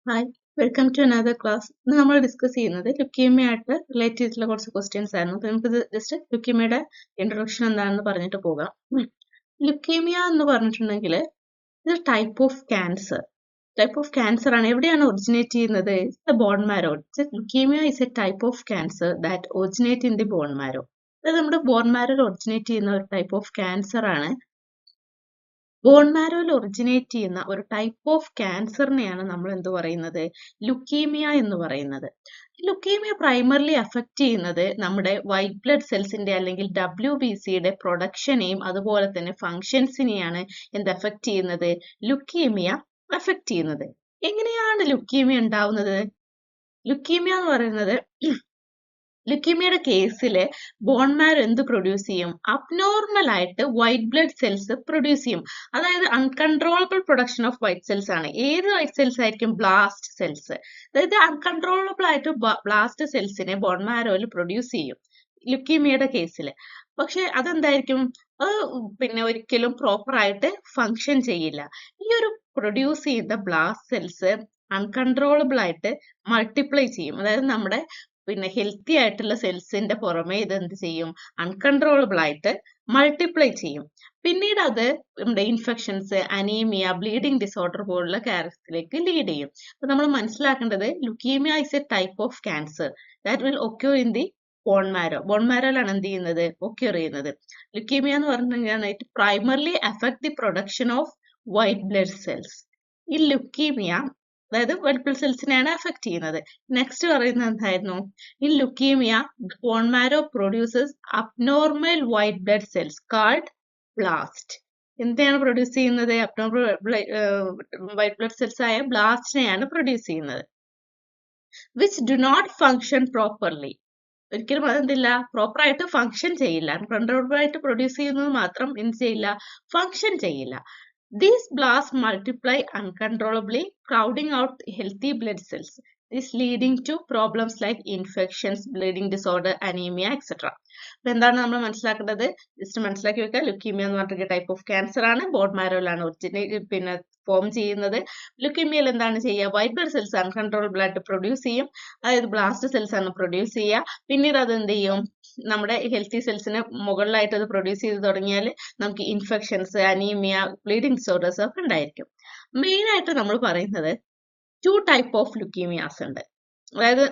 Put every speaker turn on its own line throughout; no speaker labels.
Hi, welcome to another class. ഇന്ന് നമ്മൾ discuss ചെയ്യുന്നത് ലുക്കീമിയ ആയിട്ട് റിലേറ്റ് ചെയ്തിട്ടുള്ള കുറച്ച് ക്വസ്റ്റ്യൻസ് ആയിരുന്നു. അപ്പോൾ നമുക്കിത് ജസ്റ്റ് ലുക്കീമിയയുടെ ഇൻട്രൊഡക്ഷൻ എന്താണെന്ന് പറഞ്ഞിട്ട് പോകാം. ലുക്കീമിയ എന്ന് പറഞ്ഞിട്ടുണ്ടെങ്കിൽ ഇത് ടൈപ്പ് ഓഫ് ക്യാൻസർ ആണ്. എവിടെയാണ് ഒറിജിനേറ്റ് ചെയ്യുന്നത്? The bone marrow. Leukaemia is a type of cancer that originate in the bone marrow. അതായത് നമ്മുടെ ബോൺ മാരോയിൽ ഒറിജിനേറ്റ് ചെയ്യുന്ന ഒരു ടൈപ്പ് ഓഫ് ക്യാൻസർ ആണ്. ബോൺ മാരോയിൽ ഒറിജിനേറ്റ് ചെയ്യുന്ന ഒരു ടൈപ്പ് ഓഫ് ക്യാൻസറിനെയാണ് നമ്മൾ എന്ത് പറയുന്നത്? ലുക്കീമിയ എന്ന് പറയുന്നത്. ലുക്കീമിയ പ്രൈമർലി അഫക്റ്റ് ചെയ്യുന്നത് നമ്മുടെ വൈറ്റ് ബ്ലഡ് സെൽസിന്റെ അല്ലെങ്കിൽ WBCയുടെ പ്രൊഡക്ഷനെയും അതുപോലെ തന്നെ ഫങ്ഷൻസിനെയാണ് എന്ത് അഫക്റ്റ് ചെയ്യുന്നത്? ലുക്കീമിയ അഫക്റ്റ് ചെയ്യുന്നത്. എങ്ങനെയാണ് ലുക്കീമിയ ഉണ്ടാവുന്നത്? ലുക്കീമിയ എന്ന് പറയുന്നത് ലുക്കീമിയയുടെ കേസിൽ ബോൺ മാരോ എന്ത് പ്രൊഡ്യൂസ് ചെയ്യും? അബ്നോർമൽ ആയിട്ട് വൈറ്റ് ബ്ലഡ് സെൽസ് പ്രൊഡ്യൂസ് ചെയ്യും. അതായത് uncontrollable production of white cells ആണ്. ഏത് വൈറ്റ് സെൽസ് ആയിരിക്കും? Blast cells. അതായത് അൺകൺട്രോളബിൾ ആയിട്ട് ബ്ലാസ്റ്റ് സെൽസിനെ ബോൺ മാരോയിൽ പ്രൊഡ്യൂസ് ചെയ്യും ലുക്കീമിയയുടെ കേസിൽ. പക്ഷെ അതെന്തായിരിക്കും? അത് പിന്നെ ഒരിക്കലും പ്രോപ്പർ ആയിട്ട് ഫങ്ഷൻ ചെയ്യില്ല. ഈ ഒരു പ്രൊഡ്യൂസ് ചെയ്ത ബ്ലാസ്റ്റ് സെൽസ് അൺകൺട്രോളബിൾ ആയിട്ട് മൾട്ടിപ്ലൈ ചെയ്യും. അതായത് നമ്മുടെ പിന്നെ ഹെൽത്തി ആയിട്ടുള്ള സെൽസിന്റെ പുറമെ ഇത് എന്ത് ചെയ്യും? അൺകൺട്രോളബിൾ ആയിട്ട് മൾട്ടിപ്ലൈ ചെയ്യും. പിന്നീട് അത് നമ്മുടെ ഇൻഫെക്ഷൻസ്, അനീമിയ, ബ്ലീഡിംഗ് ഡിസോർഡർ പോലുള്ള കാര്യത്തിലേക്ക് ലീഡ് ചെയ്യും. അപ്പൊ നമ്മൾ മനസ്സിലാക്കേണ്ടത് leukaemia is a type of cancer that will occur in the bone marrow. Bone മാരോയിലാണ് എന്ത് ചെയ്യുന്നത്? ഒക്യൂർ ചെയ്യുന്നത്. ലുക്കീമിയ എന്ന് പറഞ്ഞാൽ it primarily affect the production of white blood cells. ഈ ലുക്കീമിയ അതായത് വൈറ്റ് ബ്ലഡ് സെൽസിനെയാണ് അഫക്ട് ചെയ്യുന്നത്. നെക്സ്റ്റ് പറയുന്നത് എന്തായിരുന്നു? In leukaemia bone marrow produces abnormal white blood cells called blast. എന്തെയാണ് പ്രൊഡ്യൂസ് ചെയ്യുന്നത്? അബ്നോർമൽ വൈറ്റ് ബ്ലഡ് സെൽസ് ആയ ബ്ലാസ്റ്റിനെയാണ് പ്രൊഡ്യൂസ് ചെയ്യുന്നത്. Which do not function properly. ഒരിക്കലും അതെന്തില്ല? പ്രോപ്പർ ആയിട്ട് ഫങ്ഷൻ ചെയ്യില്ല. അൺകൺട്രോളബിൾ ആയിട്ട് പ്രൊഡ്യൂസ് ചെയ്യുന്നത് മാത്രം എന്ത് ചെയ്യില്ല? ഫങ്ഷൻ ചെയ്യില്ല. These blasts multiply uncontrollably, crowding out healthy blood cells. This leading to problems like infections, bleeding disorder, anemia, etc. അപ്പൊ എന്താണ് നമ്മൾ മനസ്സിലാക്കേണ്ടത്? ജസ്റ്റ് മനസ്സിലാക്കി വെക്കുക. ലുക്കീമിയ എന്ന് പറഞ്ഞിട്ട് ടൈപ്പ് ഓഫ് ക്യാൻസർ ആണ്. ബോൺ മാരോയിലാണ് പിന്നെ ഫോം ചെയ്യുന്നത്. ലുക്കീമിയയിൽ എന്താണ് ചെയ്യുക? വൈറ്റ് ബ്ലഡ് സെൽസ് അൺകൺട്രോളബിൾ ആയിട്ട് പ്രൊഡ്യൂസ് ചെയ്യും. അതായത് ബ്ലാസ്റ്റ് സെൽസ് ആണ് പ്രൊഡ്യൂസ് ചെയ്യുക. പിന്നീട് അത് എന്ത് ചെയ്യും? നമ്മുടെ ഹെൽത്തി സെൽസിന് മുകളിലായിട്ട് അത് പ്രൊഡ്യൂസ് ചെയ്ത് തുടങ്ങിയാൽ നമുക്ക് ഇൻഫെക്ഷൻസ്, അനീമിയ, ബ്ലീഡിംഗ് ഡിസോർഡേഴ്സ് ഒക്കെ ഉണ്ടായിരിക്കും. മെയിൻ ആയിട്ട് നമ്മൾ പറയുന്നത് 2 ടൈപ്പ് ഓഫ് ലുക്കീമിയാസ് ഉണ്ട്. അതായത്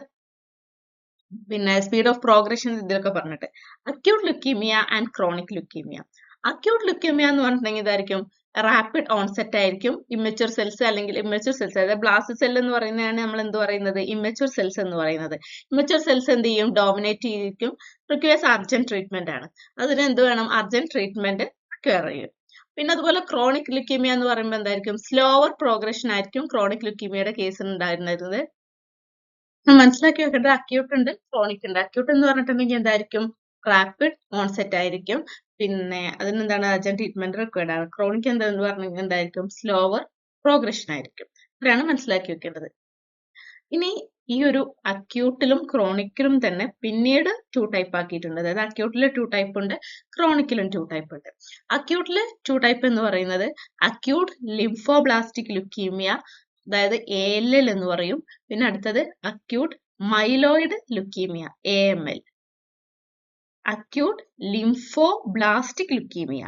പിന്നെ സ്പീഡ് ഓഫ് പ്രോഗ്രഷൻ ഇതിലൊക്കെ പറഞ്ഞിട്ട് acute leukaemia and chronic leukaemia. Acute leukaemia എന്ന് പറഞ്ഞിട്ടുണ്ടെങ്കിൽ ഇതായിരിക്കും റാപ്പിഡ് ഓൺസെറ്റ് ആയിരിക്കും. ഇമ്മച്യൂർ സെൽസ് അല്ലെങ്കിൽ ഇമ്മച്യൂർ സെൽസ്, അതായത് ബ്ലാസ്റ്റ് സെൽ എന്ന് പറയുന്നതാണ് നമ്മൾ എന്ത് പറയുന്നത്? ഇമ്മച്യൂർ സെൽസ് എന്ന് പറയുന്നത്. ഇമ്മച്യൂർ സെൽസ് എന്ത് ചെയ്യും? ഡോമിനേറ്റ് ചെയ്തിരിക്കും. റിക്വയർസ് അർജന്റ് ട്രീറ്റ്മെന്റ് ആണ്. അതിന് എന്ത് വേണം? അർജന്റ് ട്രീറ്റ്മെന്റ് റിക്വയർ ചെയ്യും. പിന്നെ അതുപോലെ ക്രോണിക് ലുക്കീമിയ എന്ന് പറയുമ്പോൾ എന്തായിരിക്കും? സ്ലോവർ പ്രോഗ്രഷൻ ആയിരിക്കും ക്രോണിക് ലുക്കീമിയയുടെ കേസിൽ ഉണ്ടായിരുന്നത്. മനസ്സിലാക്കി വെക്കേണ്ടത് അക്യൂട്ട് ഉണ്ട്, ക്രോണിക് ഉണ്ട്. അക്യൂട്ട് എന്ന് പറഞ്ഞിട്ടുണ്ടെങ്കിൽ എന്തായിരിക്കും? റാപ്പിഡ് ഓൺസെറ്റ് ആയിരിക്കും. പിന്നെ അതിനെന്താണ്? അർജന്റ് ട്രീറ്റ്മെന്റ് റിക്വയർഡ് ആണ്. ക്രോണിക് എന്താന്ന് പറഞ്ഞെങ്കിൽ എന്തായിരിക്കും? സ്ലോവർ പ്രോഗ്രഷൻ ആയിരിക്കും. ഇത്രയാണ് മനസ്സിലാക്കി വെക്കേണ്ടത്. ഇനി ഈ ഒരു അക്യൂട്ടിലും ക്രോണിക്കിലും തന്നെ പിന്നീട് 2 ടൈപ്പ് ആക്കിയിട്ടുണ്ട്. അതായത് അക്യൂട്ടിൽ 2 ടൈപ്പ് ഉണ്ട്, ക്രോണിക്കിലും 2 ടൈപ്പ് ഉണ്ട്. അക്യൂട്ടില് 2 ടൈപ്പ് എന്ന് പറയുന്നത് അക്യൂട്ട് ലിംഫോബ്ലാസ്റ്റിക് ലുക്കീമിയ, അതായത് ALL എന്ന് പറയും. പിന്നെ അടുത്തത് acute myeloid leukaemia, AML. Acute lymphoblastic leukaemia,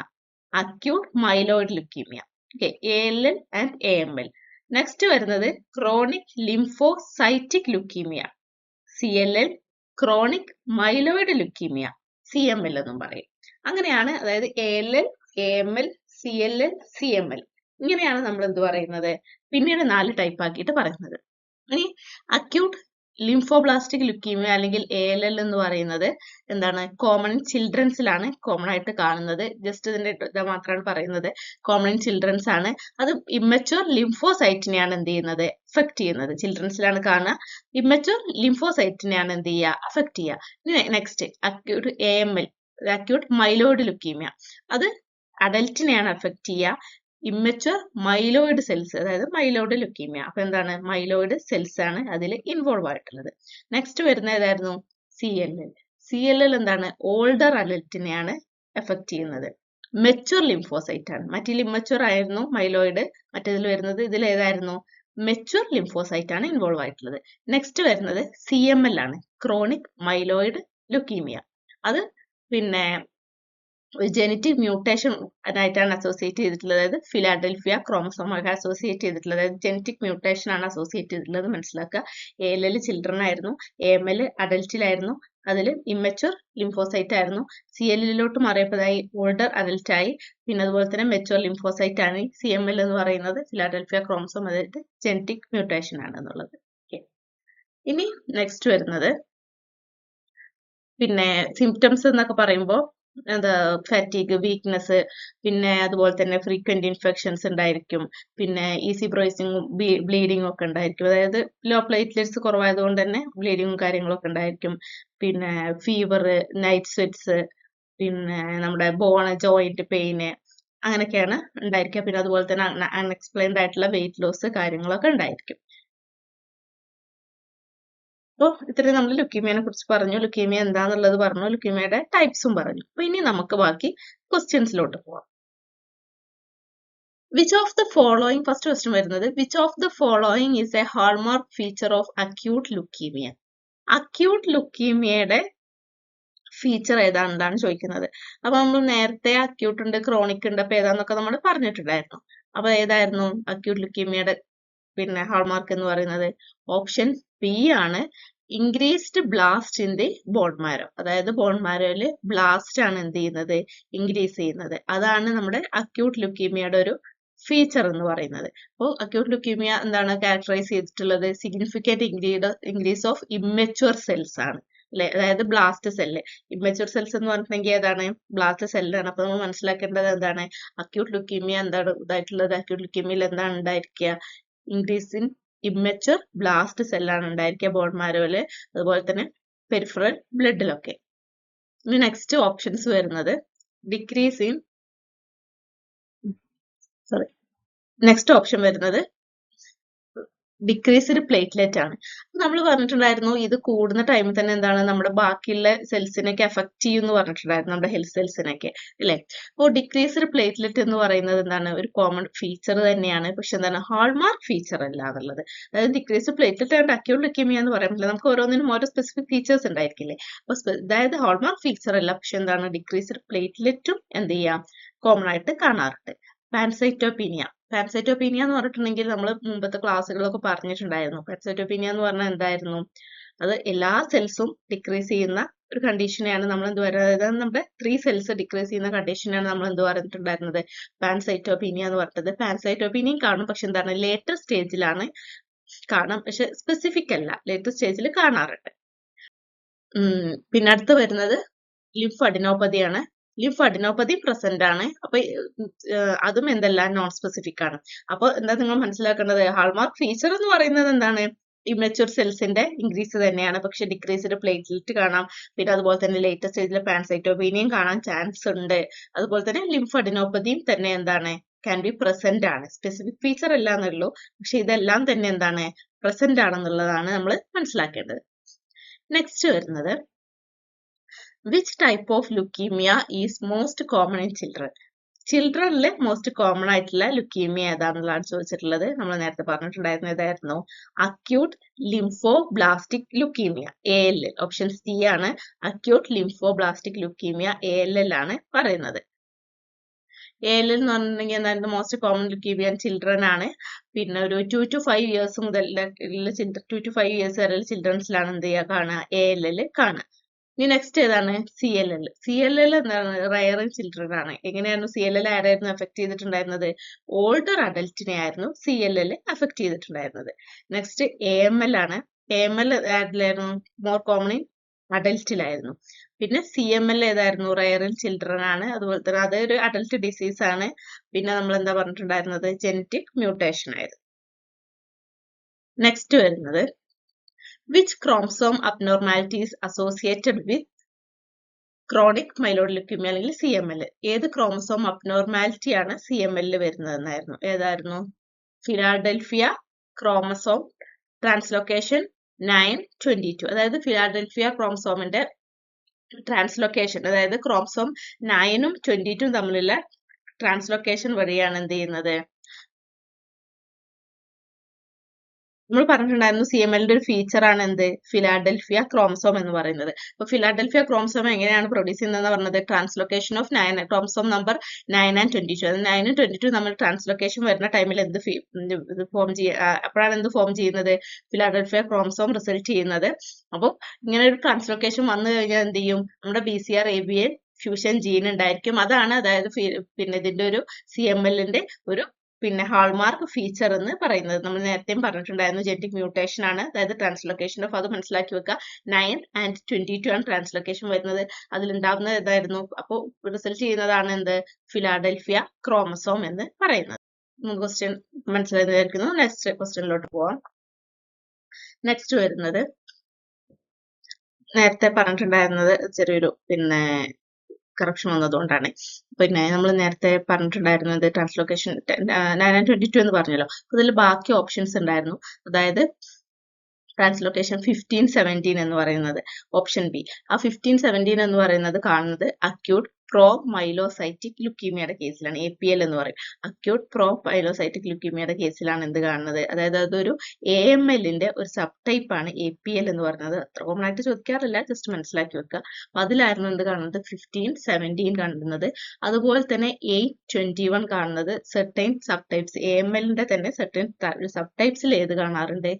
acute myeloid leukaemia. Okay, ALL and AML. Next വരുന്നത് chronic lymphocytic leukaemia, CLL, chronic myeloid leukaemia, CML എന്നും പറയും. അങ്ങനെയാണ്. അതായത് ALL, AML, CLL, CML. ഇങ്ങനെയാണ് നമ്മൾ എന്ത് പറയുന്നത്? പിന്നീട് 4 ടൈപ്പ് ആക്കിയിട്ട് പറയുന്നത്. ഇനി അക്യൂട്ട് ലിംഫോബ്ലാസ്റ്റിക് ലുക്കീമിയ അല്ലെങ്കിൽ ALL എന്ന് പറയുന്നത് എന്താണ്? കോമൺ ചിൽഡ്രൻസിലാണ് കോമൺ ആയിട്ട് കാണുന്നത്. ജസ്റ്റ് ഇതിന്റെ ഇത് മാത്രമാണ് പറയുന്നത്. കോമൺ ചിൽഡ്രൻസ് ആണ്. അത് ഇമ്മച്യൂർ ലിംഫോസൈറ്റിനെയാണ് എന്ത് ചെയ്യുന്നത്? അഫക്ട് ചെയ്യുന്നത്. ചിൽഡ്രൻസിലാണ് കാണുക. ഇമ്മച്യൂർ ലിംഫോസൈറ്റിനെയാണ് എന്ത് ചെയ്യുക? അഫക്ട് ചെയ്യുക. Next acute AML, acute myeloid leukaemia. അത് അഡൽറ്റിനെയാണ് അഫക്ട് ചെയ്യുക. ഇമ്മച്യൂർ മൈലോയിഡ് സെൽസ്, അതായത് മൈലോയിഡ് ലുക്കീമിയ. അപ്പൊ എന്താണ്? മൈലോയിഡ് സെൽസ് ആണ് അതിൽ ഇൻവോൾവ് ആയിട്ടുള്ളത്. നെക്സ്റ്റ് വരുന്ന ഏതായിരുന്നു? CLL. CLL എന്താണ്? ഓൾഡർ അഡൽറ്റിനെയാണ് എഫക്ട് ചെയ്യുന്നത്. മെച്യൂർ ലിംഫോസൈറ്റ് ആണ്. മറ്റേ ഇമ്മച്യൂർ ആയിരുന്നു മൈലോയിഡ്, മറ്റേതിൽ വരുന്നത്. ഇതിൽ ഏതായിരുന്നു? മെച്യൂർ ലിംഫോസൈറ്റ് ആണ് ഇൻവോൾവ് ആയിട്ടുള്ളത്. നെക്സ്റ്റ് വരുന്നത് CML ആണ്, ക്രോണിക് മൈലോയിഡ് ലുക്കീമിയ. അത് പിന്നെ ജനറ്റിക് മ്യൂട്ടേഷൻ ആയിട്ടാണ് അസോസിയേറ്റ് ചെയ്തിട്ടുള്ളത്. അതായത് ഫിലാഡൽഫിയ ക്രോമസോമൊക്കെ അസോസിയേറ്റ് ചെയ്തിട്ടുള്ളത്, അതായത് ജനറ്റിക് മ്യൂട്ടേഷൻ ആണ് അസോസിയേറ്റ് ചെയ്തിട്ടുള്ളത് മനസ്സിലാക്കുക. ALL ചിൽഡ്രൻ ആയിരുന്നു, AML അഡൽറ്റിലായിരുന്നു, അതിൽ ഇമ്മച്വർ ലിംഫോസൈറ്റ് ആയിരുന്നു. CLLിലോട്ട് മാറിയപ്പോഴായി ഓൾഡർ അഡൽറ്റ് ആയി. പിന്നെ അതുപോലെ തന്നെ മെച്വർ ലിംഫോസൈറ്റ് ആണ്. CML എന്ന് പറയുന്നത് ഫിലാഡൽഫിയ ക്രോമസോം, അതായത് ജനറ്റിക് മ്യൂട്ടേഷൻ ആണ് എന്നുള്ളത്. ഇനി നെക്സ്റ്റ് വരുന്നത് പിന്നെ സിംറ്റംസ് എന്നൊക്കെ പറയുമ്പോൾ എന്താ ഫാറ്റീഗ്, വീക്ക്നെസ്, പിന്നെ അതുപോലെ തന്നെ ഫ്രീക്വന്റ് ഇൻഫെക്ഷൻസ് ഉണ്ടായിരിക്കും, പിന്നെ ഈസി ബ്രോയിസിങ്ങും ബ്ലീഡിങ്ങും ഒക്കെ ഉണ്ടായിരിക്കും. അതായത് ലോ പ്ലേറ്റ്ലെറ്റ്സ് കുറവായതുകൊണ്ട് തന്നെ ബ്ലീഡിങ്ങും കാര്യങ്ങളൊക്കെ ഉണ്ടായിരിക്കും. പിന്നെ ഫീവർ, നൈറ്റ് സ്വെറ്റ്സ്, പിന്നെ നമ്മുടെ ജോയിന്റ് പെയിന്, അങ്ങനെയൊക്കെയാണ് ഉണ്ടായിരിക്കുക. പിന്നെ അതുപോലെ തന്നെ അൺഎക്സ്പ്ലെയിൻഡ് ആയിട്ടുള്ള വെയിറ്റ് ലോസ് കാര്യങ്ങളൊക്കെ ഉണ്ടായിരിക്കും. അപ്പോൾ ഇത്രയും നമ്മൾ ലുക്കീമിയനെ കുറിച്ച് പറഞ്ഞു, ലുക്കീമിയ എന്താന്നുള്ളത് പറഞ്ഞു, ലുക്കീമിയയുടെ ടൈപ്സും പറഞ്ഞു. അപ്പൊ ഇനി നമുക്ക് ബാക്കി ക്വസ്റ്റ്യൻസിലോട്ട് പോവാം. Which of the following, first question വരുന്നത് which of the following is a hallmark feature of acute leukaemia. Acute ലുക്കീമിയയുടെ ഫീച്ചർ ഏതാണെന്നാണ് ചോദിക്കുന്നത്. അപ്പൊ നമ്മൾ നേരത്തെ അക്യൂട്ട് ഉണ്ട്, ക്രോണിക് ഉണ്ട്, അപ്പൊ ഏതാന്നൊക്കെ നമ്മൾ പറഞ്ഞിട്ടുണ്ടായിരുന്നു. അപ്പൊ ഏതായിരുന്നു അക്യൂട്ട് ലുക്കീമിയയുടെ പിന്നെ ഹാൾമാർക്ക് എന്ന് പറയുന്നത്? ഓപ്ഷൻ ബി ആണ്, increased blast in the bone marrow. അതായത് ബോൺ മാരോയില് ബ്ലാസ്റ്റ് ആണ് എന്ത് ചെയ്യുന്നത്, ഇൻക്രീസ് ചെയ്യുന്നത്. അതാണ് നമ്മുടെ അക്യൂട്ട് ലുക്കീമിയയുടെ ഒരു ഫീച്ചർ എന്ന് പറയുന്നത്. അപ്പോൾ അക്യൂട്ട് ലുക്കീമിയ എന്താണ് ക്യാരക്ടറൈസ് ചെയ്തിട്ടുള്ളത്? Significant increase of immature cells ആണ് അല്ലെ, അതായത് ബ്ലാസ്റ്റ് സെല്ല്. ഇമ്മച്വർ സെൽസ് എന്ന് പറഞ്ഞിട്ടുണ്ടെങ്കിൽ ഏതാണ്? ബ്ലാസ്റ്റ് സെല്ലാണ്. അപ്പൊ നമ്മൾ മനസ്സിലാക്കേണ്ടത് എന്താണ്? അക്യൂട്ട് ലുക്കീമിയ എന്താണ് ഇതായിട്ടുള്ളത്? അക്യൂട്ട് ലുക്കീമിയയിൽ എന്താണ് ഉണ്ടായിരിക്കുക? ഇൻക്രീസ് ഇൻ ഇമ്മച്വർ ബ്ലാസ്റ്റ് സെല്ലാണ് ഉണ്ടായിരിക്കുക ബോൺ മാരോയില്, അതുപോലെ തന്നെ പെരിഫറൽ ബ്ലഡിലൊക്കെ. ഇനി നെക്സ്റ്റ് ഓപ്ഷൻസ് വരുന്നത് ഡിക്രീസ് ഇൻ നെക്സ്റ്റ് ഓപ്ഷൻ വരുന്നത് ഡിക്രീസ്ഡ് പ്ലേറ്റ്ലെറ്റ് ആണ്. നമ്മൾ പറഞ്ഞിട്ടുണ്ടായിരുന്നു ഇത് കൂടുന്ന ടൈമിൽ തന്നെ എന്താണ് നമ്മുടെ ബാക്കിയുള്ള സെൽസിനൊക്കെ എഫക്ട് ചെയ്യും എന്ന് പറഞ്ഞിട്ടുണ്ടായിരുന്നു, നമ്മുടെ ഹെൽത്ത് സെൽസിനൊക്കെ അല്ലെ. അപ്പോൾ ഡിക്രീസ്ഡ് പ്ലേറ്റ്ലെറ്റ് എന്ന് പറയുന്നത് എന്താണ്? ഒരു കോമൺ ഫീച്ചർ തന്നെയാണ്, പക്ഷെ എന്താണ് ഹാൾമാർക്ക് ഫീച്ചർ അല്ല എന്നുള്ളത്. അതായത് decreased platelet and acute leukaemia എന്ന് പറയുമ്പോൾ നമുക്ക് ഓരോന്നിനും ഓരോ സ്പെസിഫിക് ഫീച്ചേഴ്സ് ഉണ്ടായിരിക്കില്ലേ. അപ്പൊ അതായത് ഹാൾമാർക്ക് ഫീച്ചർ അല്ല, പക്ഷെ എന്താണ് ഡിക്രീസ്ഡ് പ്ലേറ്റ്ലെറ്റും എന്ത് ചെയ്യാം കോമൺ ആയിട്ട് കാണാറുണ്ട്. പാൻസൈറ്റോപീനിയ എന്ന് പറഞ്ഞിട്ടുണ്ടെങ്കിൽ നമ്മൾ മുമ്പത്തെ ക്ലാസ്സുകളൊക്കെ പറഞ്ഞിട്ടുണ്ടായിരുന്നു. പാൻസൈറ്റോപീനിയ എന്ന് പറഞ്ഞാൽ എന്തായിരുന്നു? അത് എല്ലാ സെൽസും ഡിക്രീസ് ചെയ്യുന്ന ഒരു കണ്ടീഷനെയാണ് നമ്മൾ എന്ത് പറയുന്നത്? അതായത് നമ്മുടെ 3 സെൽസ് ഡിക്രീസ് ചെയ്യുന്ന കണ്ടീഷനാണ് നമ്മൾ എന്ത് പറഞ്ഞിട്ടുണ്ടായിരുന്നത്? പാൻസൈറ്റോപീനിയ എന്ന് പറഞ്ഞത്. പാൻസൈറ്റോപീനിയും കാണും, പക്ഷെ എന്താണ് ലേറ്റർ സ്റ്റേജിലാണ് കാണാം, പക്ഷെ സ്പെസിഫിക് അല്ല, ലേറ്റർ സ്റ്റേജിൽ കാണാറുണ്ട്. പിന്നെ അടുത്ത് വരുന്നത് ലിംഫ് അഡിനോപ്പതിയാണ്. ലിംഫ് അഡിനോപ്പതി പ്രസന്റ് ആണ്. അപ്പൊ അതും എന്തല്ല, നോൺ സ്പെസിഫിക് ആണ്. അപ്പൊ എന്താ നിങ്ങൾ മനസ്സിലാക്കേണ്ടത്? ഹാൾമാർക്ക് ഫീച്ചർ എന്ന് പറയുന്നത് എന്താണ്? ഇമ്മച്വർ സെൽസിന്റെ ഇൻക്രീസ് തന്നെയാണ്, പക്ഷെ ഡിക്രീസ്ഡ് പ്ലേറ്റ്ലെറ്റ് കാണാം. പിന്നെ അതുപോലെ തന്നെ ലേറ്റസ്റ്റ് സ്റ്റേജിൽ പാൻസൈറ്റോപീനിയം കാണാൻ ചാൻസ് ഉണ്ട്. അതുപോലെ തന്നെ ലിംഫ് അഡിനോപ്പതിയും തന്നെ എന്താണ് ക്യാൻ ബി പ്രസന്റ് ആണ്. സ്പെസിഫിക് ഫീച്ചർ അല്ല എന്നുള്ളൂ, പക്ഷെ ഇതെല്ലാം തന്നെ എന്താണ് പ്രസന്റ് ആണെന്നുള്ളതാണ് നമ്മൾ മനസ്സിലാക്കേണ്ടത്. നെക്സ്റ്റ് വരുന്നത് which type of leukaemia is most common in children. ചിൽഡ്രനിൽ മോസ്റ്റ് കോമൺ ആയിട്ടുള്ള ലുക്കീമിയ ഏതാണെന്നുള്ളതാണ് ചോദിച്ചിട്ടുള്ളത്. നമ്മൾ നേരത്തെ പറഞ്ഞിട്ടുണ്ടായിരുന്നത് ഏതായിരുന്നു? Acute lymphoblastic leukaemia, ALL. Option C ആണ്, അക്യൂട്ട് ലിംഫോബ്ലാസ്റ്റിക് ലുക്കീമിയ, ALL ആണ് പറയുന്നത്. ALL എന്ന് പറഞ്ഞിട്ടുണ്ടെങ്കിൽ എന്തായിരുന്നു? മോസ്റ്റ് കോമൺ ലുക്കീമിയ ചിൽഡ്രൻ ആണ്. പിന്നെ ഒരു 2 to 5 years മുതൽ 2 to 5 years വരെ ചിൽഡ്രൻസിലാണ് എന്ത് ചെയ്യുക കാണുക? ALL കാണുക. ഇനി നെക്സ്റ്റ് ഏതാണ്? CLL എന്താണ്? റയർ ഇൻ ചിൽഡ്രൻ ആണ്. എങ്ങനെയായിരുന്നു CLL ആരായിരുന്നു എഫക്ട് ചെയ്തിട്ടുണ്ടായിരുന്നത്? ഓൾഡർ അഡൽറ്റിനെ ആയിരുന്നു CLL എഫക്ട് ചെയ്തിട്ടുണ്ടായിരുന്നത്. നെക്സ്റ്റ് AML ആണ്. AML ആരിലായിരുന്നു? മോർ കോമൺ ഇൻ അഡൽറ്റിലായിരുന്നു. പിന്നെ CML ഏതായിരുന്നു? റയർ ഇൻ ചിൽഡ്രൻ ആണ്. അതുപോലെ തന്നെ അതൊരു അഡൽറ്റ് ഡിസീസ് ആണ്. പിന്നെ നമ്മൾ എന്താ പറഞ്ഞിട്ടുണ്ടായിരുന്നത്? ജനറ്റിക് മ്യൂട്ടേഷൻ ആയിരുന്നു. നെക്സ്റ്റ് വരുന്നത് which chromosome abnormality is associated with chronic myeloid leukemia അല്ലെങ്കിൽ CML? ഏത് ക്രോമസോം അബ്നോർമാലിറ്റി ആണ് CML വരുന്നതെന്നായിരുന്നു? ഏതായിരുന്നു? Philadelphia chromosome translocation 922. അതായത് ഫിലാഡൽഫിയ ക്രോമസോമിന്റെ ട്രാൻസ്ലൊക്കേഷൻ, അതായത് ക്രോമസോം 9ഉം 22ഉം തമ്മിലുള്ള ട്രാൻസ്ലൊക്കേഷൻ വഴിയാണ് എന്ത് ചെയ്യുന്നത്? നമ്മൾ പറഞ്ഞിട്ടുണ്ടായിരുന്നു CML-ന്റെ ഒരു ഫീച്ചർ ആണ് എന്ത്, ഫിലാഡൽഫിയ ക്രോമസോം എന്ന് പറയുന്നത്. അപ്പൊ ഫിലാഡൽഫിയ ക്രോമസോം എങ്ങനെയാണ് പ്രൊഡ്യൂസ് ചെയ്യുന്നതെന്ന് പറഞ്ഞത്, translocation of 9 chromosome number 9 and 22. അത് 9 ഉം 22 നമ്മൾ ട്രാൻസ്ലൊക്കേഷൻ വരുന്ന ടൈമിൽ എന്ത് ഫോം അപ്പോഴാണ് എന്ത് ഫോം ചെയ്യുന്നത്, ഫിലാഡൽഫിയ ക്രോമസോം റിസൾട്ട് ചെയ്യുന്നത്. അപ്പോൾ ഇങ്ങനെ ഒരു ട്രാൻസ്ലൊക്കേഷൻ വന്നു കഴിഞ്ഞാൽ എന്ത് ചെയ്യും, നമ്മുടെ BCR-ABA ഫ്യൂഷൻ ജീൻ ഉണ്ടായിരിക്കും. അതാണ് അതായത് പിന്നെ ഇതിന്റെ ഒരു CML-ന്റെ ഒരു പിന്നെ ഹാൾമാർക്ക് ഫീച്ചർ എന്ന് പറയുന്നത്. നമ്മൾ നേരത്തെയും പറഞ്ഞിട്ടുണ്ടായിരുന്നു ജെനറ്റിക് മ്യൂട്ടേഷൻ ആണ്, അതായത് ട്രാൻസ്ലൊക്കേഷൻ ഓഫ്, അത് മനസ്സിലാക്കി വെക്കുക. 9 and 22 ആണ് ട്രാൻസ്ലൊക്കേഷൻ വരുന്നത്. അതിലുണ്ടാവുന്ന ഇതായിരുന്നു. അപ്പോൾ റിസൾട്ട് ചെയ്യുന്നതാണ് എന്ത്, ഫിലാഡൽഫിയ ക്രോമസോം എന്ന് പറയുന്നത്. ക്വസ്റ്റ്യൻ മനസ്സിലായിരിക്കുന്നു. നെക്സ്റ്റ് ക്വസ്റ്റ്യനിലോട്ട് പോവാം. നെക്സ്റ്റ് വരുന്നത് നേരത്തെ പറഞ്ഞിട്ടുണ്ടായിരുന്നത് ചെറിയൊരു പിന്നെ കറക്ഷൻ വന്നതുകൊണ്ടാണ്. പിന്നെ നമ്മൾ നേരത്തെ പറഞ്ഞിട്ടുണ്ടായിരുന്നത് ട്രാൻസ്ലൊക്കേഷൻ 9 and 22 എന്ന് പറഞ്ഞല്ലോ. അതിൽ ബാക്കി ഓപ്ഷൻസ് ഉണ്ടായിരുന്നു. അതായത് ട്രാൻസ്ലൊക്കേഷൻ 15, 17 എന്ന് പറയുന്നത് ഓപ്ഷൻ ബി. ആ 15, 17 എന്ന് പറയുന്നത് കാണുന്നത് അക്യൂട്ട് പ്രോ മൈലോസൈറ്റിക് ലുക്കീമിയയുടെ കേസിലാണ്. APL എന്ന് പറയും. അക്യൂട്ട് പ്രോ മൈലോസൈറ്റിക് ലുക്കീമിയയുടെ കേസിലാണ് എന്ത് കാണുന്നത്, അതായത് അതൊരു AML-ന്റെ ഒരു സബ് ടൈപ്പ് ആണ് APL എന്ന് പറയുന്നത്. അത്ര കോമൺ ആയിട്ട് ചോദിക്കാറില്ല, ജസ്റ്റ് മനസ്സിലാക്കി വെക്കുക. അപ്പൊ അതിലായിരുന്നു എന്ത് കാണുന്നത്, 15, 17 കാണുന്നത്. അതുപോലെ തന്നെ 8, 21 കാണുന്നത് സെർട്ടൈൻ സബ് ടൈപ്സ്, AML-ന്റെ തന്നെ സെർട്ടൈൻ സബ് ടൈപ്സിൽ ഏത് കാണാറുണ്ട്,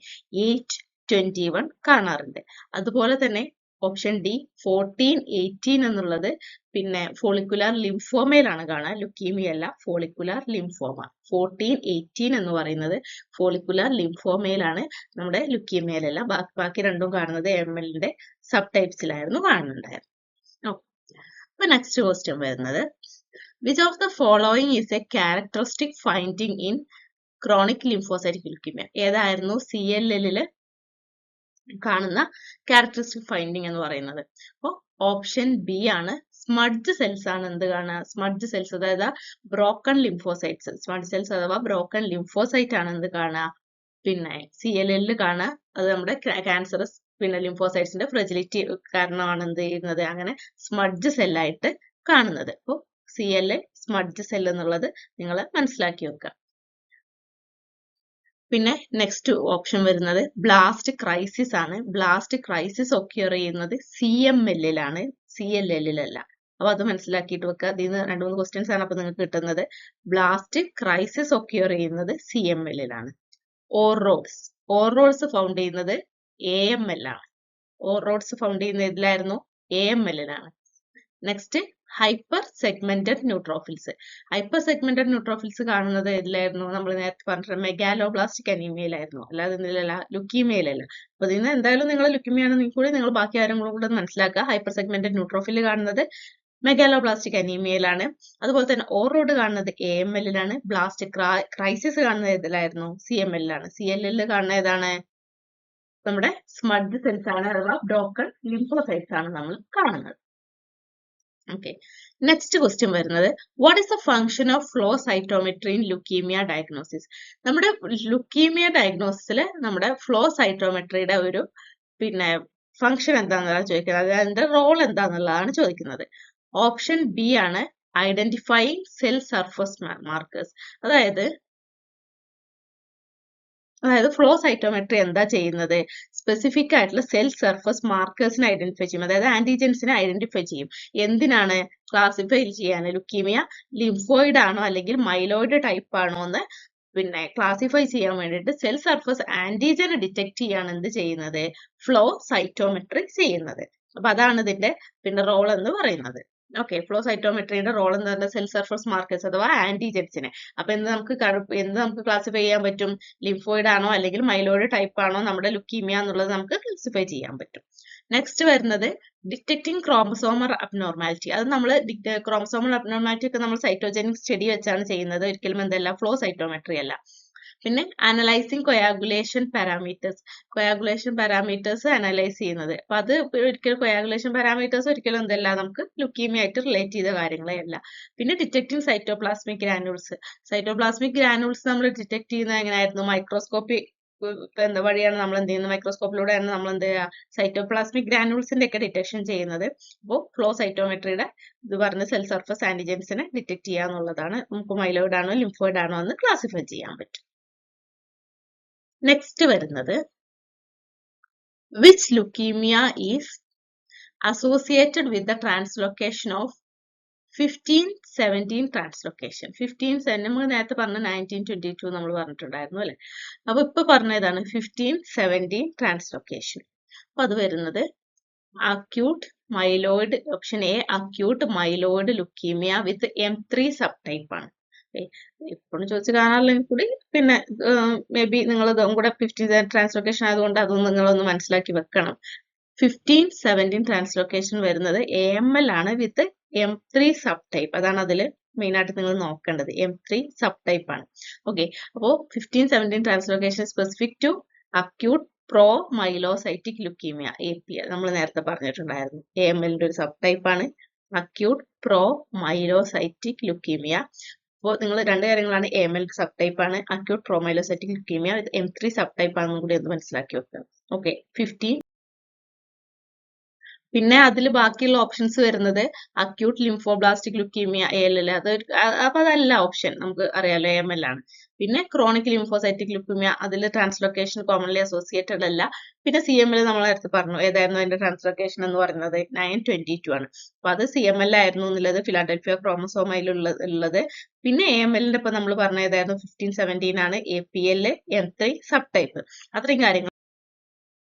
8, 21 കാണാറുണ്ട്. അതുപോലെ തന്നെ ഓപ്ഷൻ ഡി 14, 18 എന്നുള്ളത് പിന്നെ ഫോളിക്കുലാർ ലിംഫോമയിലാണ് കാണുക, ലുക്കീമിയ അല്ല, ഫോളിക്കുലാർ ലിംഫോമ. 14, 18 എന്ന് പറയുന്നത് ഫോളിക്കുലാർ ലിംഫോമയിലാണ്, നമ്മുടെ ലുക്കീമിയയിലല്ല. ബാക്കി രണ്ടും കാണുന്നത് AML-ന്റെ സബ് ടൈപ്സിലായിരുന്നു കാണുന്നുണ്ടായത്. അപ്പൊ നെക്സ്റ്റ് ക്വസ്റ്റ്യൻ വരുന്നത്, which of the following is A characteristic finding in chronic lymphocytic leukaemia? ഏതായിരുന്നു CLL-ല് കാണുന്ന ക്യാരക്ടറിസ്റ്റിക് ഫൈൻഡിങ് എന്ന് പറയുന്നത്? അപ്പോൾ ഓപ്ഷൻ ബി ആണ്. സ്മഡ്ജ് സെൽസ് ആണ് എന്ത് കാണുക, സ്മഡ്ജ് സെൽസ്, അതായത് ബ്രോക്കൺ ലിംഫോസൈറ്റ്സ്. സ്മഡ്ജ് സെൽസ് അഥവാ ബ്രോക്കൺ ലിംഫോസൈറ്റ് ആണ് എന്ത് കാണുക, പിന്നെ CLL കാണുക. അത് നമ്മുടെ ക്യാൻസറസ് പിന്നെ ലിംഫോസൈറ്റ്സിന്റെ ഫ്രജിലിറ്റി കാരണമാണ് എന്ത് ചെയ്യുന്നത്, അങ്ങനെ സ്മഡ്ജ് സെല്ലായിട്ട് കാണുന്നത്. അപ്പോൾ CLL സ്മഡ്ജ് സെൽ എന്നുള്ളത് നിങ്ങൾ മനസ്സിലാക്കി വെക്കുക. പിന്നെ നെക്സ്റ്റ് ഓപ്ഷൻ വരുന്നത് ബ്ലാസ്റ്റ് ക്രൈസിസ് ആണ്. ബ്ലാസ്റ്റ് ക്രൈസിസ് ഒക്യൂർ ചെയ്യുന്നത് CML-ലാണ്, CLL-ലല്ല. അപ്പൊ അത് മനസ്സിലാക്കിയിട്ട് വെക്കുക. അതിൽ നിന്ന് 2-3 ക്വസ്റ്റ്യൻസ് ആണ് അപ്പൊ നിങ്ങൾക്ക് കിട്ടുന്നത്. ബ്ലാസ്റ്റ് ക്രൈസിസ് ഒക്യൂർ ചെയ്യുന്നത് CML-ലാണ്. ഓർറോഡ്സ് ഫൗണ്ട് ചെയ്യുന്നത് AML-ലാണ്. ഓർറോഡ്സ് ഫൗണ്ട് ചെയ്യുന്ന ഇതിലായിരുന്നു, AML-ലാണ്. Next hyper segmented neutrophils. Hyper segmented neutrophils കാണുന്നത് ഏതിലായിരുന്നു, നമ്മൾ നേരത്തെ പറഞ്ഞ മെഗാലോബ്ലാസ്റ്റിക് അനീമിയയിലായിരുന്നു, അല്ലാതെ ഇതിലല്ല, ലുക്കീമിയയിലല്ല. അപ്പൊ ഇതിന് എന്തായാലും നിങ്ങൾ ലുക്കീമിയാണെങ്കിൽ കൂടി നിങ്ങൾ ബാക്കി കാര്യങ്ങളും കൂടെ മനസ്സിലാക്കുക. ഹൈപ്പർ സെഗ്മെന്റഡ് ന്യൂട്രോഫിൽ കാണുന്നത് മെഗാലോബ്ലാസ്റ്റിക് അനീമിയയിലാണ്. അതുപോലെ തന്നെ ഓർറോഡ് കാണുന്നത് AML-ലാണ്. ബ്ലാസ്റ്റ് ക്രൈസിസ് കാണുന്നത് ഏതിലായിരുന്നു, CML-ലാണ്. CLL കാണുന്ന ഏതാണ്, നമ്മുടെ സ്മഡ്ജ് സെൽസ് ആണ്, അഥവാ ബ്രോക്കൺ ലിംഫോസൈറ്റ്സ് ആണ് നമ്മൾ കാണുന്നത്. ഓക്കെ, നെക്സ്റ്റ് ക്വസ്റ്റ്യൻ വരുന്നത്, what is the function of flow cytometry in leukaemia diagnosis? നമ്മുടെ ലുക്കീമിയ ഡയഗ്നോസിസിൽ നമ്മുടെ ഫ്ലോ സൈറ്റോമെട്രിയുടെ ഒരു പിന്നെ ഫംഗ്ഷൻ എന്താണെന്നാണ് ചോദിക്കുന്നത്, അതിന്റെ റോൾ എന്താണെന്നുള്ളതാണ് ചോദിക്കുന്നത്. ഓപ്ഷൻ ബി ആണ് ഐഡന്റിഫൈയിങ് സെൽ സർഫസ് മാർക്കേഴ്സ്. അതായത് ഫ്ലോ സൈറ്റോമെട്രി എന്താ ചെയ്യുന്നത്, സ്പെസിഫിക് ആയിട്ടുള്ള സെൽ സർഫസ് മാർക്കേഴ്സിനെ ഐഡന്റിഫൈ ചെയ്യും, അതായത് ആന്റിജൻസിനെ ഐഡന്റിഫൈ ചെയ്യും. എന്തിനാണ്, ക്ലാസിഫൈ ചെയ്യാൻ, ലുക്കീമിയ ലിംഫോയിഡ് ആണോ അല്ലെങ്കിൽ മൈലോയിഡ് ടൈപ്പ് ആണോ എന്ന് പിന്നെ ക്ലാസിഫൈ ചെയ്യാൻ വേണ്ടിയിട്ട് സെൽ സർഫസ് ആന്റിജനെ ഡിറ്റക്ട് ചെയ്യാണ് എന്ത് ചെയ്യുന്നത്, ഫ്ലോ സൈറ്റോമെട്രി ചെയ്യുന്നത്. അപ്പൊ അതാണ് ഇതിന്റെ പിന്നെ റോൾ എന്ന് പറയുന്നത്. ഓക്കെ, ഫ്ലോ സൈറ്റോമെട്രിയുടെ റോൾ എന്ന് പറഞ്ഞാൽ സെൽ സർഫസ് മാർക്കേഴ്സ് അഥവാ ആന്റിജൻസിനെ. അപ്പൊ എന്ത് നമുക്ക് ക്ലാസിഫൈ ചെയ്യാൻ പറ്റും, ലിംഫോയിഡ് ആണോ അല്ലെങ്കിൽ മൈലോയിഡ് ടൈപ്പ് ആണോ നമ്മുടെ ലുക്കീമിയ എന്നുള്ളത് നമുക്ക് ക്ലാസിഫൈ ചെയ്യാൻ പറ്റും. നെക്സ്റ്റ് വരുന്നത് ഡിറ്റക്ടിങ് ക്രോമസോമൽ അബ്നോർമാലിറ്റി. അത് നമ്മൾ ക്രോമസോമൽ അബ്നോർമാലിറ്റി ഒക്കെ നമ്മൾ സൈറ്റോജനിക് സ്റ്റഡി വെച്ചാണ് ചെയ്യുന്നത്, ഒരിക്കലും എന്തല്ല ഫ്ലോ സൈറ്റോമെട്രി അല്ല. പിന്നെ അനലൈസിങ് കൊയാഗുലേഷൻ പാരാമീറ്റേഴ്സ് അനലൈസ് ചെയ്യുന്നത്. അപ്പൊ അത് ഒരിക്കലും കൊയാഗുലേഷൻ പാരാമീറ്റേഴ്സ് ഒരിക്കലും എന്തല്ല നമുക്ക് ലുക്കീമിയ ആയിട്ട് റിലേറ്റ് ചെയ്ത കാര്യങ്ങളെ അല്ല. പിന്നെ ഡിറ്റക്ടിങ് സൈറ്റോപ്ലാസ്മിക് ഗ്രാനുൾസ് നമ്മൾ ഡിറ്റക്ട് ചെയ്യുന്നത് എങ്ങനെയായിരുന്നു, മൈക്രോസ്കോപ്പി വഴിയാണ് നമ്മൾ എന്ത് ചെയ്യുന്നത്, മൈക്രോസ്കോപ്പിലൂടെയാണ് നമ്മൾ എന്ത് ചെയ്യുക, സൈറ്റോപ്ലാസ്മിക് ഗ്രാനുൾസിന്റെ ഒക്കെ ഡിറ്റക്ഷൻ ചെയ്യുന്നത്. അപ്പോൾ ഫ്ലോ സൈറ്റോമെട്രിയുടെ ഇത് പറഞ്ഞ സെൽ സർഫസ് ആന്റിജൻസിനെ ഡിറ്റക്ട് ചെയ്യുക എന്നുള്ളതാണ്. നമുക്ക് മൈലോയിഡ് ആണോ ലിംഫോയിഡ് ആണോ എന്ന് ക്ലാസിഫൈ ചെയ്യാൻ പറ്റും. നെക്സ്റ്റ് വരുന്നത് which leukaemia is associated with the translocation of 1517 translocation. 15 നമ്മൾ നേരത്തെ പറഞ്ഞ 1922 നമ്മൾ പറഞ്ഞിട്ടുണ്ടായിരുന്നു അല്ലെ. അപ്പൊ ഇപ്പൊ പറഞ്ഞതാണ് 1517 translocation. അപ്പൊ അത് വരുന്നത് acute myeloid, option A, acute myeloid leukemia with M3 subtype ആണ്. ഇപ്പോഴും ചോദിച്ചു കാണാറില്ലെങ്കിൽ കൂടി പിന്നെ മേ ബി നിങ്ങൾ ഇതും കൂടെ 15 ട്രാൻസ്ലോക്കേഷൻ ആയതുകൊണ്ട് അതൊന്നും നിങ്ങളൊന്ന് മനസ്സിലാക്കി വെക്കണം. 1517 ട്രാൻസ്ലോക്കേഷൻ വരുന്നത് AML ആണ് വിത്ത് M3 സബ് ടൈപ്പ്. അതാണ് അതിൽ മെയിൻ ആയിട്ട് നിങ്ങൾ നോക്കേണ്ടത്. M3 സബ് ടൈപ്പ് ആണ്. ഓക്കെ, അപ്പോ 1517 translocation specific to acute promyelocytic leukaemia APL നമ്മൾ നേരത്തെ പറഞ്ഞിട്ടുണ്ടായിരുന്നു. AMLന്റെ ഒരു സബ് ടൈപ്പ് ആണ് അക്യൂട്ട് പ്രോ മൈലോസൈറ്റിക് ലുക്കീമിയ. അപ്പോൾ നിങ്ങൾ രണ്ട് കാര്യങ്ങളാണ്, AML സബ് ടൈപ്പ് ആണ്, acute promyelocytic leukaemia with M3 subtype ആണെന്നും കൂടി ഒന്ന് മനസ്സിലാക്കി വെക്കുക. ഓക്കെ, 15. പിന്നെ അതിൽ ബാക്കിയുള്ള ഓപ്ഷൻസ് വരുന്നത് അക്യൂട്ട് ലിംഫോബ്ലാസ്റ്റിക് ലുക്കീമിയ ALL, അപ്പൊ അതല്ല ഓപ്ഷൻ, നമുക്ക് അറിയാലോ AML ആണ്. പിന്നെ ക്രോണിക് ലിംഫോസൈറ്റിക് ലുക്കീമിയ, അതിൽ ട്രാൻസ്ലൊക്കേഷൻ കോമൺലി അസോസിയേറ്റഡ് അല്ല. പിന്നെ CML നമ്മൾ നേരത്തെ പറഞ്ഞു, ഏതായിരുന്നു അതിന്റെ ട്രാൻസ്ലൊക്കേഷൻ എന്ന് പറയുന്നത് 922 ആണ്. അപ്പൊ അത് CML ആയിരുന്നു എന്നുള്ളത് ഫിലാഡൽഫിയ ക്രോമസോമയിലുള്ളത്. പിന്നെ AMLന്റെ ഇപ്പൊ നമ്മൾ പറഞ്ഞ ഏതായിരുന്നു 1517 ആണ്, APL M3 സബ് ടൈപ്പ്. അത്രയും കാര്യങ്ങൾ.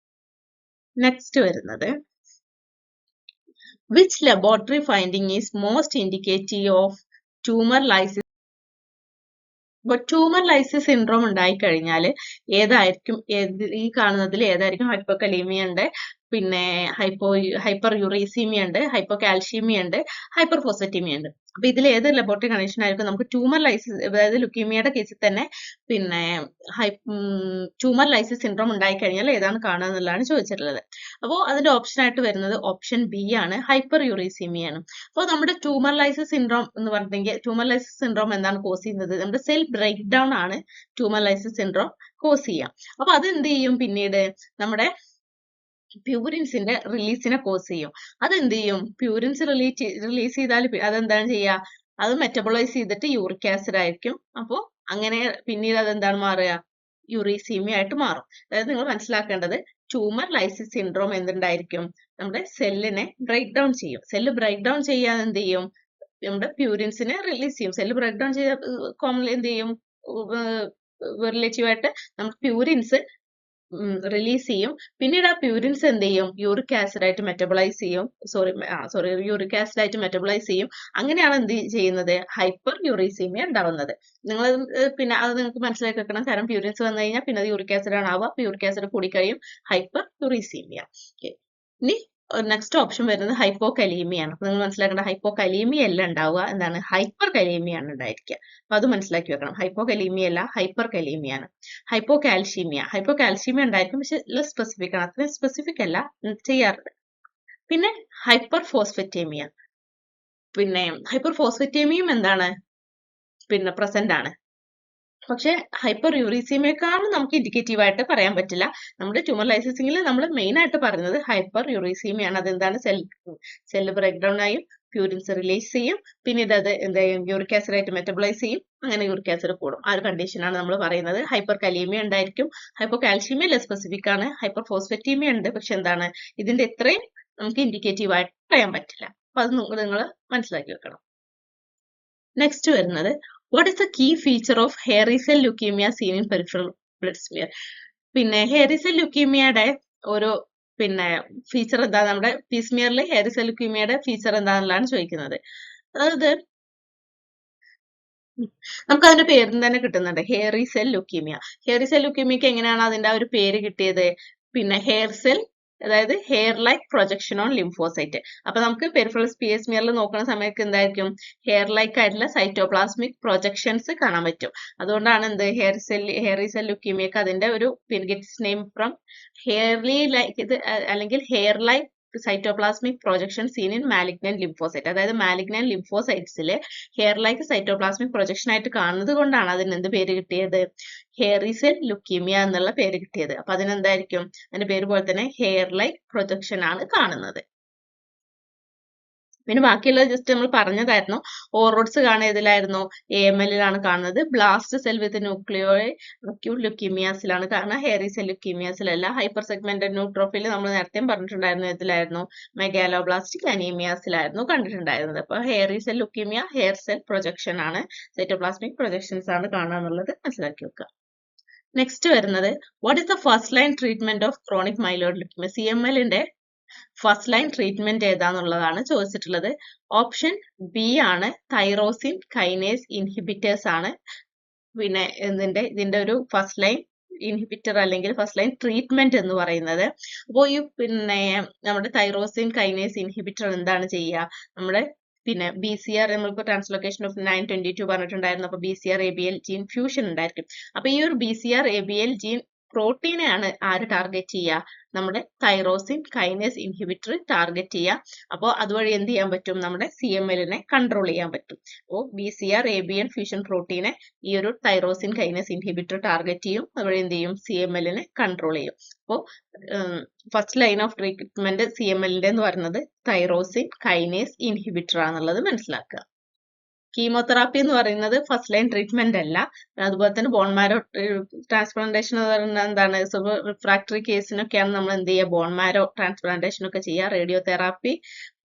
നെക്സ്റ്റ് വരുന്നത് which laboratory finding is most indicative of tumor lysis? ഇപ്പൊ ട്യൂമർ ലൈസിസ് സിൻഡ്രോം ഉണ്ടായി കഴിഞ്ഞാൽ ഏതായിരിക്കും, ഈ കാണുന്നതിൽ ഏതായിരിക്കും ഹൈപ്പോകലീമിയ ഉണ്ട്, പിന്നെ ഹൈപ്പർ യുറീസീമിയ ഉണ്ട്, ഹൈപ്പോ കാൽഷ്യമി ഉണ്ട്, ഹൈപ്പർ ഫോസ്ഫറ്റീമിയ ഉണ്ട്. അപ്പൊ ഇതിൽ ഏത് ലബോറട്ടറി കണ്ടീഷൻ ആയിരിക്കും നമുക്ക് ട്യൂമർ ലൈസിസ്, അതായത് ലുക്കീമിയയുടെ കേസിൽ തന്നെ പിന്നെ ട്യൂമർ ലൈസിസ് സിൻഡ്രോം ഉണ്ടായി കഴിഞ്ഞാൽ ഏതാണ് കാണുക എന്നുള്ളതാണ് ചോദിച്ചിട്ടുള്ളത്. അപ്പോൾ അതിന്റെ ഓപ്ഷൻ ആയിട്ട് വരുന്നത് ഓപ്ഷൻ ബി ആണ്, ഹൈപ്പർ യുറീസീമിയ ആണ്. അപ്പോൾ നമ്മുടെ ട്യൂമർ ലൈസിസ് സിൻഡ്രോം എന്ന് പറഞ്ഞിട്ടുണ്ടെങ്കിൽ ട്യൂമർ ലൈസിസ് സിൻഡ്രോം എന്താണ് കോസ് ചെയ്യുന്നത്? നമ്മുടെ സെൽ ബ്രേക്ക് ഡൗൺ ആണ് ട്യൂമർ ലൈസിസ് സിൻഡ്രോം കോസ് ചെയ്യാം. അപ്പൊ അത് എന്ത് ചെയ്യും? പിന്നീട് നമ്മുടെ പ്യൂരിൻസിന്റെ റിലീസിനെ കോസ് ചെയ്യും. അതെന്ത് ചെയ്യും? പ്യൂരിൻസ് റിലീസ് ചെയ്താൽ അതെന്താണ് ചെയ്യുക? അത് മെറ്റബോളൈസ് ചെയ്തിട്ട് യൂറിക് ആസിഡ് ആയിരിക്കും. അപ്പോൾ അങ്ങനെ പിന്നീട് അതെന്താണ് മാറുക? യുറീസീമിയ ആയിട്ട് മാറും. അതായത് നിങ്ങൾ മനസ്സിലാക്കേണ്ടത് ട്യൂമർ ലൈസിസ് സിൻഡ്രോം എന്തുണ്ടായിരിക്കും? നമ്മുടെ സെല്ലിനെ ബ്രേക്ക് ഡൗൺ ചെയ്യും. സെല്ല് ബ്രേക്ക് ഡൗൺ ചെയ്യാൻ എന്ത് ചെയ്യും? നമ്മുടെ പ്യൂരിൻസിനെ റിലീസ് ചെയ്യും. സെല്ല് ബ്രേക്ക് ഡൗൺ ചെയ്ത കോമൺലി എന്ത് ചെയ്യും? റിലേറ്റീവ് ആയിട്ട് നമ്മുടെ പ്യൂരിൻസ് റിലീസ് ചെയ്യും. പിന്നീട് ആ പ്യൂരിൻസ് എന്ത് ചെയ്യും? യൂറിക് ആസിഡ് ആയിട്ട് മെറ്റബോളൈസ് ചെയ്യും. യൂറിക് ആസിഡ് ആയിട്ട് മെറ്റബോളൈസ് ചെയ്യും. അങ്ങനെയാണ് എന്ത് ചെയ്യുന്നത്? ഹൈപ്പർ യുറീസീമിയ ഉണ്ടാവുന്നത്. നിങ്ങൾ പിന്നെ അത് നിങ്ങൾക്ക് മനസ്സിലാക്കി വെക്കണം. കാരണം പ്യൂരിൻസ് വന്നു കഴിഞ്ഞാൽ പിന്നെ അത് യൂറിക് ആസിഡ് ആണ് ആവുക. അപ്പൊ യൂറിക് ആസിഡ് കൂടിക്കഴിയും ഹൈപ്പർ യുറീസീമിയ. ഇനി നെക്സ്റ്റ് ഓപ്ഷൻ വരുന്നത് ഹൈപ്പോ കലീമിയ ആണ്. നിങ്ങൾ മനസ്സിലാക്കേണ്ട ഹൈപ്പോ കലീമിയ അല്ല ഉണ്ടാവുക, എന്താണ്? ഹൈപ്പർ കലീമിയ ആണ് ഉണ്ടായിരിക്കുക. അപ്പൊ അത് മനസ്സിലാക്കി വെക്കണം. ഹൈപ്പോ കലീമിയ അല്ല, ഹൈപ്പർ കലീമിയ ആണ്. ഹൈപ്പോ കാൽഷ്യമീയ ഉണ്ടായിരിക്കും, പക്ഷെ ലെസ് സ്പെസിഫിക് ആണ്. അത്രയും സ്പെസിഫിക് അല്ല ചെയ്യാറുണ്ട്. പിന്നെ ഹൈപ്പർ ഫോസ്ഫറ്റേമിയ, പിന്നെ ഹൈപ്പർ ഫോസ്ഫറ്റേമിയും എന്താണ്? പിന്നെ പ്രസന്റ് ആണ്. പക്ഷെ ഹൈപ്പർ യൂറീസീമിയക്കാളും നമുക്ക് ഇൻഡിക്കേറ്റീവ് ആയിട്ട് പറയാൻ പറ്റില്ല. നമ്മുടെ ട്യൂമർ ലൈസിസിംഗിൽ നമ്മൾ മെയിൻ ആയിട്ട് പറയുന്നത് ഹൈപ്പർ യൂറീസീമിയാണ്. അതെന്താണ്? സെല്ല് ബ്രേക്ക് ഡൗൺ ആയും പ്യൂരിൻസ് റിലീസ് ചെയ്യും. പിന്നീട് അത് എന്ത് ചെയ്യും? യൂറിക് ആസിഡ് ആയിട്ട് മെറ്റബോളൈസ് ചെയ്യും. അങ്ങനെ യൂറിക് ആസിഡ് കൂടും. ആ ഒരു കണ്ടീഷനാണ് നമ്മൾ പറയുന്നത്. ഹൈപ്പർ കലീമിയ ഉണ്ടായിരിക്കും. ഹൈപ്പോ കാൽഷ്യമി അല്ല സ്പെസിഫിക് ആണ്. ഹൈപ്പർ ഫോസ്ഫറ്റീമിയ ഉണ്ട്. പക്ഷെ എന്താണ്? ഇതിന്റെ ഇത്രയും നമുക്ക് ഇൻഡിക്കേറ്റീവ് ആയിട്ട് പറയാൻ പറ്റില്ല. അപ്പൊ അത് നിങ്ങൾ മനസ്സിലാക്കി വെക്കണം. നെക്സ്റ്റ് വരുന്നത് what is the key feature of hairy cell leukemia seen in peripheral blood smear? പിന്നെ hairy cell leukemiaയുടെ ഒരു പിന്നെ ഫീച്ചർ എന്താ? നമ്മുടെ പി സ്മിയറിൽ hairy cell leukemiaയുടെ ഫീച്ചർ എന്താണെന്നുള്ളതാണ് ചോദിക്കുന്നത്. അതായത് നമുക്ക് അതിന്റെ പേരിൽ തന്നെ കിട്ടുന്നുണ്ട്, hairy cell leukemia. hairy cell leukemiaക്ക് എങ്ങനെയാണ് അതിന്റെ ആ ഒരു പേര് കിട്ടിയത്? പിന്നെ ഹെയർ സെൽ, അതായത് hair like projection on lymphocyte. അപ്പൊ നമുക്ക് പെരിഫറൽ സ്മിയറിൽ നോക്കുന്ന സമയത്ത് എന്തായിരിക്കും? ഹെയർ ലൈക്ക് ആയിട്ടുള്ള സൈറ്റോപ്ലാസ്മിക് പ്രൊജക്ഷൻസ് കാണാൻ പറ്റും. അതുകൊണ്ടാണ് എന്ത് ഹെയറി സെൽ ലുക്കീമിയക്ക് അതിന്റെ ഒരു gets name from hairy like ഇത്, അല്ലെങ്കിൽ hair like cytoplasmic projection seen in malignant lymphocyte. അതായത് മാലിഗ്നന്റ് ലിംഫോസൈറ്റ്സിൽ ഹെയർ ലൈക്ക് സൈറ്റോപ്ലാസ്മിക് പ്രൊജക്ഷൻ ആയിട്ട് കാണുന്നത് കൊണ്ടാണ് അതിന് എന്ത് പേര് കിട്ടിയത്? ഹെയറി സെൽ ലുക്കീമിയ എന്നുള്ള പേര് കിട്ടിയത്. അപ്പൊ അതിനെന്തായിരിക്കും? അതിന്റെ പേര് പോലെ തന്നെ ഹെയർ ലൈക്ക് പ്രൊജക്ഷൻ ആണ് കാണുന്നത്. പിന്നെ ബാക്കിയുള്ളത് ജസ്റ്റ് നമ്മൾ പറഞ്ഞതായിരുന്നു. ഓർറോഡ്സ് കാണുക ഇതിലായിരുന്നു, AML-ലാണ് കാണുന്നത്. Blast cell with nucleoli acute ലുക്കീമിയാസിലാണ് കാണുക, ഹെയറി സെൽ ലുക്കീമിയാസിലല്ല. ഹൈപ്പർ സെഗ്മെന്റഡ് ന്യൂട്രോഫിൽ നമ്മൾ നേരത്തെ പറഞ്ഞിട്ടുണ്ടായിരുന്നു, ഇതിലായിരുന്നു മെഗാലോബ്ലാസ്റ്റിക് അനീമിയാസിലായിരുന്നു കണ്ടിട്ടുണ്ടായിരുന്നത്. അപ്പൊ hairy cell leukaemia hair cell projection ആണ്, സൈറ്റോപ്ലാസ്മിക് പ്രൊജക്ഷൻസ് ആണ് കാണുക എന്നുള്ളത് മനസ്സിലാക്കി വെക്കുക. നെക്സ്റ്റ് വരുന്നത് what is the first line treatment of chronic myeloid leukaemia? CML-ന്റെ ഫസ്റ്റ് ലൈൻ ട്രീറ്റ്മെന്റ് ഏതാന്നുള്ളതാണ് ചോദിച്ചിട്ടുള്ളത്. ഓപ്ഷൻ ബി ആണ് തൈറോസിൻ കൈനേസ് ഇൻഹിബിറ്റേഴ്സ് ആണ് പിന്നെ ഇതിന്റെ ഒരു ഫസ്റ്റ് ലൈൻ ഇൻഹിബിറ്റർ അല്ലെങ്കിൽ ഫസ്റ്റ് ലൈൻ ട്രീറ്റ്മെന്റ് എന്ന് പറയുന്നത്. അപ്പോൾ ഈ നമ്മുടെ തൈറോസിൻ കൈനേസ് ഇൻഹിബിറ്റർ എന്താണ് ചെയ്യുക? നമ്മുടെ BCR നമ്മളിപ്പോൾ ട്രാൻസ്ലോക്കേഷൻ ഓഫ് 922 പറഞ്ഞിട്ടുണ്ടായിരുന്നു. അപ്പൊ BCR ABL ജീൻ ഫ്യൂഷൻ ഉണ്ടായിരിക്കും. അപ്പൊ ഈ ഒരു BCR ABL ജീൻ പ്രോട്ടീനെ ആണ് ആര് ടാർഗറ്റ് ചെയ്യുക? നമ്മുടെ തൈറോസിൻ കൈനേസ് ഇൻഹിബിറ്റർ ടാർഗറ്റ് ചെയ്യുക. അപ്പോൾ അതുവഴി എന്ത് ചെയ്യാൻ പറ്റും? നമ്മുടെ CML-നെ കൺട്രോൾ ചെയ്യാൻ പറ്റും. അപ്പോൾ BCR ABL ഫ്യൂഷൻ പ്രോട്ടീനെ ഈ ഒരു തൈറോസിൻ കൈനേസ് ഇൻഹിബിറ്റർ ടാർഗറ്റ് ചെയ്യും. അതുവഴി എന്ത് ചെയ്യും? CML-നെ കൺട്രോൾ ചെയ്യും. അപ്പോൾ ഫസ്റ്റ് ലൈൻ ഓഫ് ട്രീറ്റ്മെന്റ് CML-ന്റെ എന്ന് പറയുന്നത് തൈറോസിൻ കൈനേസ് ഇൻഹിബിറ്റർ ആണെന്നുള്ളത് മനസ്സിലാക്കുക. കീമോതെറാപ്പി എന്ന് പറയുന്നത് ഫസ്റ്റ് ലൈൻ ട്രീറ്റ്മെന്റ് അല്ല. അതുപോലെ തന്നെ ബോൺമാരോ ട്രാൻസ്പ്ലാന്റേഷൻ എന്ന് പറയുന്നത് എന്താണ്? റിഫ്രാക്ടറി കേസിനൊക്കെയാണ് നമ്മൾ എന്ത് ചെയ്യുക? ബോൺമാരോ ട്രാൻസ്പ്ലാന്റേഷൻ ഒക്കെ ചെയ്യുക. റേഡിയോ തെറാപ്പി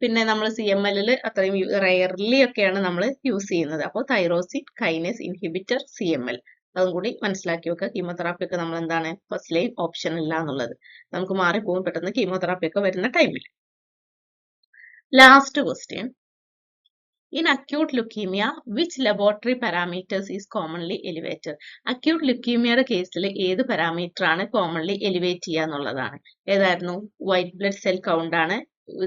പിന്നെ നമ്മൾ CML-ൽ അത്രയും റെയർലി ഒക്കെയാണ് നമ്മൾ യൂസ് ചെയ്യുന്നത്. അപ്പോൾ തൈറോസിൻ കൈനേസ് ഇൻഹിബിറ്റർ CML അതും കൂടി മനസ്സിലാക്കി വെക്കുക. കീമോതെറാപ്പി ഒക്കെ നമ്മൾ എന്താണ്? ഫസ്റ്റ് ലൈൻ ഓപ്ഷൻ അല്ല എന്നുള്ളത്. നമുക്ക് മാറിപ്പോകും പെട്ടെന്ന് കീമോതെറാപ്പി ഒക്കെ വരുന്ന ടൈമിൽ. Last question, in acute leukemia, which laboratory parameters is commonly elevated? acute leukemia കേസിൽ ഏത് പാരാമീറ്റർ ആണ് commonly elevate ചെയ്യുക എന്നുള്ളതാണ്. ഏതായിരുന്നു? വൈറ്റ് ബ്ലഡ് സെൽ കൗണ്ട് ആണ്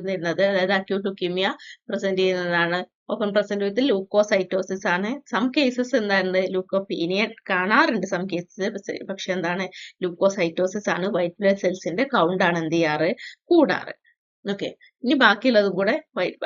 വരുന്നത്. അതായത് acute leukemia പ്രസന്റ് ചെയ്യുന്നതാണ്. often present with leukocytosis ആണ്. സം കേസസ് എന്താണ്? ലൂക്കോപീനിയ കാണാറുണ്ട് സം കേസസ്. പക്ഷെ എന്താണ്? ലൂക്കോസൈറ്റോസിസ് ആണ്. വൈറ്റ് ബ്ലഡ് സെൽസിന്റെ കൗണ്ട് ആണ് എന്ത് ചെയ്യാറ്? കൂടാറ്. ഓക്കെ, ഇനി ബാക്കിയുള്ളതും കൂടെ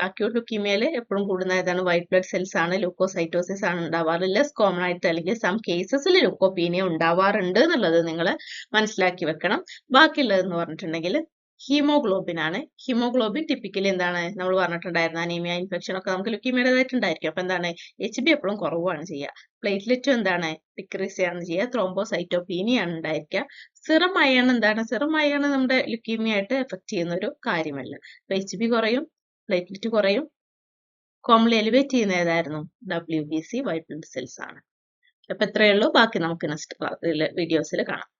അക്യൂട്ട് ലുക്കീമിയയിൽ എപ്പോഴും കൂടുന്ന ഏതാണ്? വൈറ്റ് ബ്ലഡ് സെൽസ് ആണ്. ലൂക്കോസൈറ്റോസിസ് ആണ് ഉണ്ടാവാറ്. ലെസ് കോമൺ ആയിട്ട് അല്ലെങ്കിൽ സം കേസസിൽ ലൂക്കോപീനിയ ഉണ്ടാവാറുണ്ട് എന്നുള്ളത് നിങ്ങൾ മനസ്സിലാക്കി വെക്കണം. ബാക്കിയുള്ളതെന്ന് പറഞ്ഞിട്ടുണ്ടെങ്കിൽ ഹീമോഗ്ലോബിൻ ആണ്. ഹീമോഗ്ലോബിൻ ടിപ്പിക്കലി എന്താണ്? നമ്മൾ പറഞ്ഞിട്ടുണ്ടായിരുന്നു അനീമിയ ഇൻഫെക്ഷൻ ഒക്കെ നമുക്ക് ലുക്കീമിയയുടേതായിട്ടുണ്ടായിരിക്കും. അപ്പൊ എന്താണ്? HB എപ്പോഴും കുറവാണ് ചെയ്യുക. പ്ലേറ്റ്ലെറ്റും എന്താണ്? ഡിക്രീസ് ആണ് ചെയ്യുക. ത്രോംബോസൈറ്റോപീനിയ ആണ് ഉണ്ടായിരിക്കുക. സിറം അയൺ എന്താണ്? സിറം അയൺ നമ്മുടെ ലുക്കീമിയ ആയിട്ട് എഫക്ട് ചെയ്യുന്ന ഒരു കാര്യമല്ല. അപ്പൊ HB കുറയും, പ്ലേറ്റ്ലെറ്റ് കുറയും. കോമൺലി എലിവേറ്റ് ചെയ്യുന്ന ഏതായിരുന്നു? WBC വൈറ്റ് ബ്ലഡ് സെൽസ് ആണ്. അപ്പൊ ഇത്രയേ ഉള്ളൂ. ബാക്കി നമുക്ക് നെക്സ്റ്റ് വീഡിയോസിൽ കാണാം.